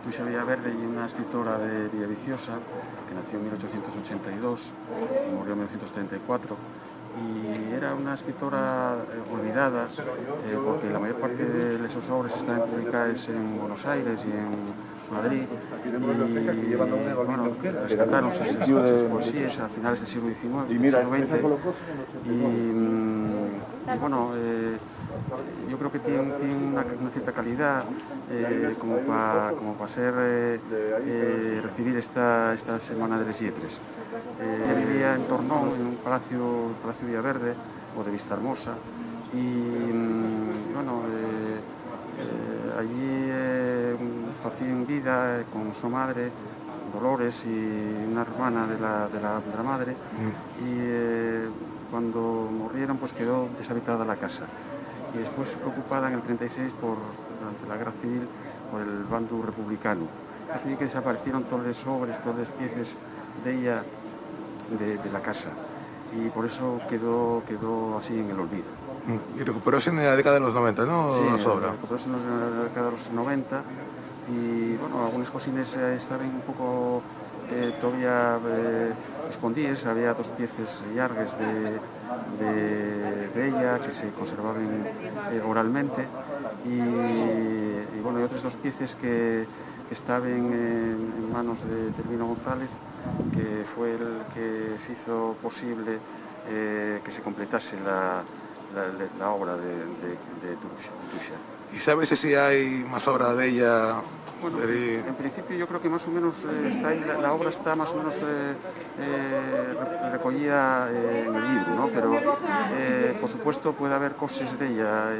Tuxa Villaverde é unha escritora de Villaviciosa que nació en 1882 e murió en 1934 y era una escritora olvidada porque la mayor parte de sus obras están publicadas en Buenos Aires y en Madrid y bueno, rescatáronse esas poesías a finales del siglo XIX, del siglo XX y bueno, yo creo que tiene una cierta calidad como para recibir esta Semana de les Lletres. Ella vivía en Tornón, en un palacio Villaverde o de Vistahermosa y bueno, allí facían vida con su madre Dolores y una hermana de la madre y cuando murieron pues quedó deshabitada la casa y después fue ocupada en el 36 durante la guerra civil por el bando republicano. Así que desaparecieron todas las obras, todas las piezas de ella de la casa y por eso quedó así en el olvido. Y recuperóse en la década de los 90, ¿no? Sí, recuperóse en la década de los 90 y bueno, algunas cosines estaban un poco todavía escondidas. Había dos piezas llargas de ella que se conservaban oralmente y bueno, y otras dos piezas que estaban en manos de Termino González, que fue el que hizo posible que se completase la obra de Tuxa. ¿Y sabes si hay más obra de ella? Bueno, en principio yo creo que más o menos la obra está más o menos recogida en el libro, ¿no? Pero por supuesto puede haber cosas de ella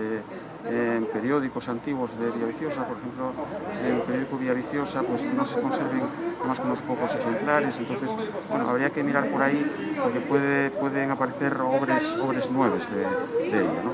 en periódicos antiguos de Villaviciosa, por ejemplo, en el periódico Villaviciosa pues no se conserven más que unos pocos ejemplares, entonces bueno, habría que mirar por ahí porque pueden aparecer obras nuevas de ella, ¿no?